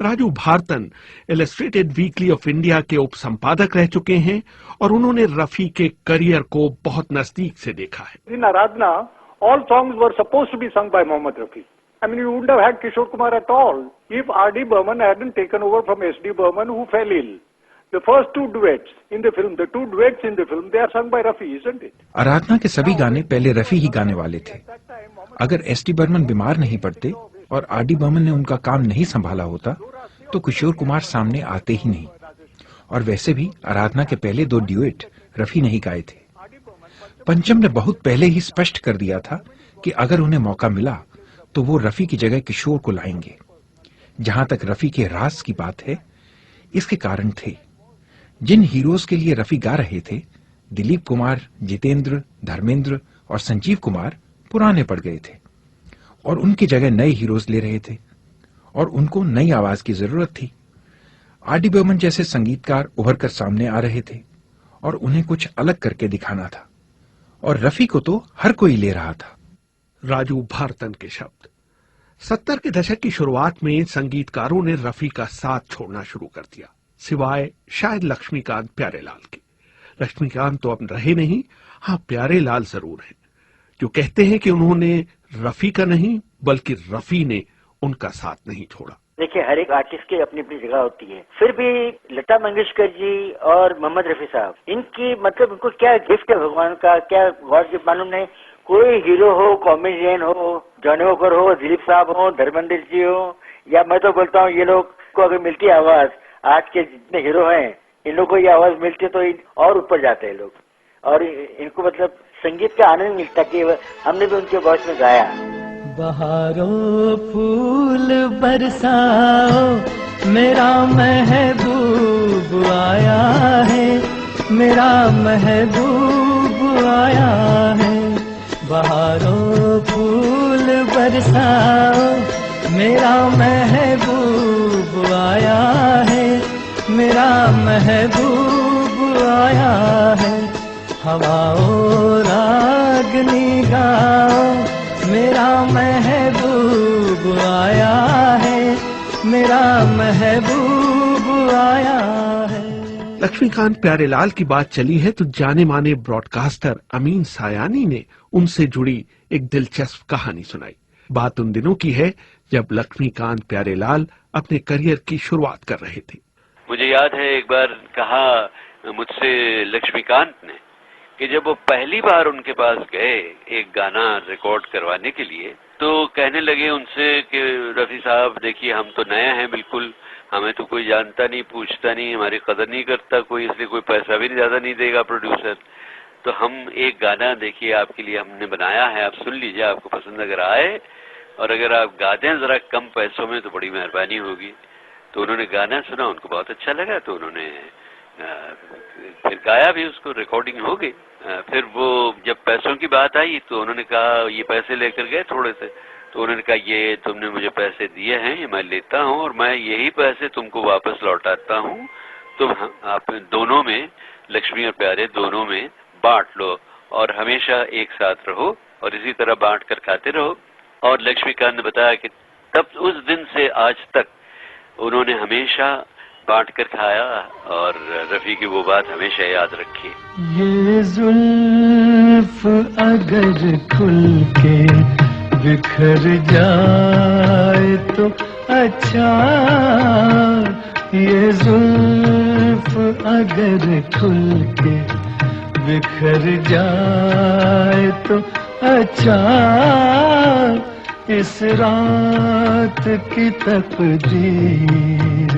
Raju भारतन illustrated weekly off India के उप संपादक रह चुके हैं और उन्होंने रफी के करियर को बहुत नजदीक से देखा है। इन आराधना all songs were supposed to be sung by Mohammed Rafi. I mean, you wouldn't have had Kishore Kumar at all if R.D. Burman hadn't taken over from S.D. Burman, who fell ill. The first two duets in the film, they are sung by Rafi, isn't it? आराधना के सभी गाने पहले रफी ही गाने वाले थे। अगर SD. Burman बीमार नहीं पड़ते और आर.डी. बर्मन ने उनका काम नहीं संभाला होता तो किशोर कुमार सामने आते ही नहीं। और वैसे भी आराधना के पहले दो ड्यूएट रफी नहीं गाए थे। पंचम ने बहुत पहले ही स्पष्ट कर दिया था कि अगर उन्हें मौका मिला तो वो रफी की जगह किशोर को लाएंगे। जहां तक रफी के राज की बात है, इसके कारण थे। जिन हीरोज के लिए रफी गा रहे थे, दिलीप कुमार, जितेंद्र, धर्मेंद्र और संजीव कुमार पुराने पड़ गए थे और उनकी जगह नए हीरोज ले रहे थे और उनको नई आवाज की जरूरत थी। आर.डी. बर्मन जैसे संगीतकार उभर कर सामने आ रहे थे और उन्हें कुछ अलग करके दिखाना था और रफी को तो हर कोई ले रहा था। राजू भारतन के शब्द। 70 के दशक की शुरुआत में संगीतकारों ने रफी का साथ छोड़ना शुरू कर दिया, सिवाय शायद लक्ष्मीकांत प्यारेलाल के। लक्ष्मीकांत तो अब रहे नहीं, हाँ प्यारेलाल जरूर हैं, जो कहते हैं कि उन्होंने रफी का नहीं बल्कि रफी ने उनका साथ नहीं छोड़ा। देखिए, हर एक आर्टिस्ट की अपनी अपनी जगह होती है। फिर भी लता मंगेशकर जी और मोहम्मद रफी साहब, इनकी मतलब उनको क्या गिफ्ट है भगवान का, क्या गॉड गिफ्ट मालूम नहीं। कोई हीरो हो, कॉमेडियन हो, जॉनी वॉकर हो, दिलीप साहब हो, धर्मेंद्र जी हो, या मैं तो बोलता हूँ ये लोग को अगर मिलती आवाज, आज के जितने हीरो हैं इन लोगों को ये आवाज मिलती तो और ऊपर जाते हैं लोग और इनको मतलब संगीत का आनंद मिलता कि हमने भी उनके वॉइस में गाया। बहारों फूल बरसाओ, मेरा महबूब आया है, मेरा महबूब आया है। बहारों फूल बरसाओ, मेरा महबूब आया है, मेरा महबूब आया है। हवाओं रागनी गाओ, मेरा महबूब आया है, मेरा महबूब आया है। लक्ष्मीकांत प्यारेलाल की बात चली है तो जाने माने ब्रॉडकास्टर अमीन सायानी ने उनसे जुड़ी एक दिलचस्प कहानी सुनाई। बात उन दिनों की है जब लक्ष्मीकांत प्यारेलाल अपने करियर की शुरुआत कर रहे थे। मुझे याद है एक बार कहा मुझसे लक्ष्मीकांत ने कि जब वो पहली बार उनके पास गए एक गाना रिकॉर्ड करवाने के लिए, तो कहने लगे उनसे कि रफी साहब देखिए, हम तो नए हैं बिल्कुल, हमें तो कोई जानता नहीं, पूछता नहीं, हमारी कदर नहीं करता कोई, इसलिए कोई पैसा भी ज्यादा नहीं देगा प्रोड्यूसर, तो हम एक गाना देखिए आपके लिए हमने बनाया है, आप सुन लीजिए, आपको पसंद अगर आए और अगर आप गा दें जरा कम पैसों में तो बड़ी मेहरबानी होगी। तो उन्होंने गाना सुना, उनको बहुत अच्छा लगा, तो उन्होंने फिर गाया भी, उसको रिकॉर्डिंग हो गई। फिर वो जब पैसों की बात आई तो उन्होंने कहा, ये पैसे लेकर गए थोड़े से, तो उन्होंने कहा ये तुमने मुझे पैसे दिए हैं, ये मैं लेता हूँ और मैं यही पैसे तुमको वापस लौटाता हूँ, तुम आप दोनों में, लक्ष्मी और प्यारे दोनों में बांट लो और हमेशा एक साथ रहो और इसी तरह बांट कर खाते रहो। और लक्ष्मीकांत ने बताया कि तब उस दिन से आज तक उन्होंने हमेशा बांट कर खाया और रफी की वो बात हमेशा याद रखी। ये जुल्फ अगर खुल के बिखर जाए तो अच्छा, ये जुल्फ अगर खुल के बिखर जाए तो अच्छा, इस रात की तकदीर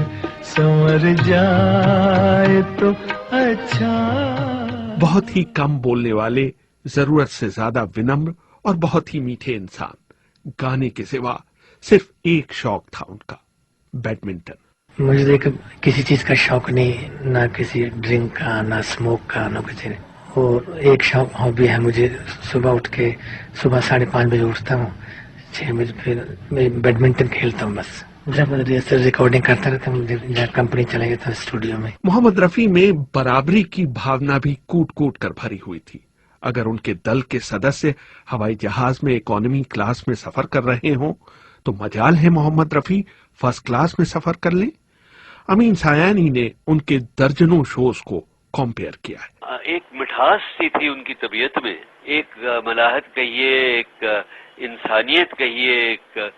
संवर जाए तो अच्छा। बहुत ही कम बोलने वाले, जरूरत से ज्यादा विनम्र और बहुत ही मीठे इंसान। गाने के सिवा सिर्फ एक शौक था उनका, बैडमिंटन। मुझे देख किसी चीज का शौक नहीं, ना किसी ड्रिंक का, ना स्मोक का, ना कुछ नहीं। और एक शौक हॉबी है मुझे, सुबह उठ के सुबह 5:30 बजे उठता हूँ, 6 बजे फिर मैं बैडमिंटन खेलता हूँ। बस जब रिकॉर्डिंग करता रहता हूँ, जहाँ कंपनी चला गया था स्टूडियो में। मोहम्मद रफी में बराबरी की भावना भी कूट कूट कर भरी हुई थी। अगर उनके दल के सदस्य हवाई जहाज में इकोनॉमी क्लास में सफर कर रहे हों तो मजाल है मोहम्मद रफी फर्स्ट क्लास में सफर कर लें। अमीन सायानी ने उनके दर्जनों शोज को कंपेयर किया है। एक मिठास सी थी उनकी तबीयत में, एक मलाहत कहिए, एक इंसानियत कहिए, एक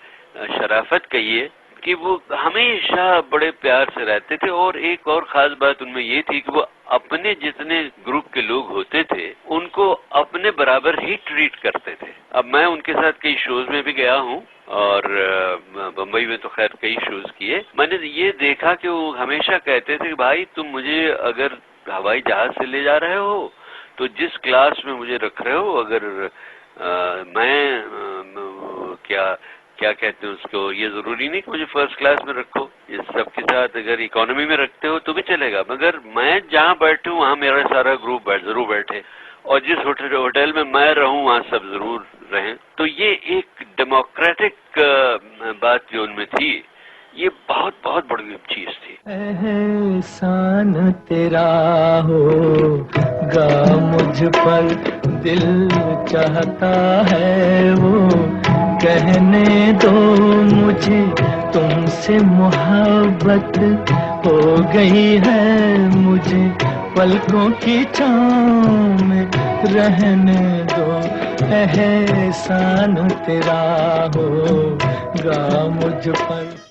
शराफत कहिए, कि वो हमेशा बड़े प्यार से रहते थे। और एक और खास बात उनमें ये थी कि वो अपने जितने ग्रुप के लोग होते थे उनको अपने बराबर ही ट्रीट करते थे। अब मैं उनके साथ कई शोज में भी गया हूँ और बम्बई में तो खैर कई शोज किए। मैंने ये देखा कि वो हमेशा कहते थे कि भाई तुम मुझे अगर हवाई जहाज से ले जा रहे हो तो जिस क्लास में मुझे रख रहे हो, अगर मैं क्या कहते हैं उसको, ये जरूरी नहीं कि मुझे फर्स्ट क्लास में रखो, इस सबके साथ अगर इकोनॉमी में रखते हो तो भी चलेगा, मगर मैं जहाँ बैठूं वहाँ मेरा सारा ग्रुप जरूर बैठे और जिस होटल में मैं रहूं वहाँ सब जरूर रहें। तो ये एक डेमोक्रेटिक बात जो उनमें थी, ये बहुत बहुत बड़ी चीज थी। एहसान तेरा होगा मुझ पर, दिल चाहता है वो कहने दो मुझे, तुमसे मोहब्बत हो गई है मुझे, पलकों की छाँव में रहने दो। एहसान तेरा होगा मुझ पर।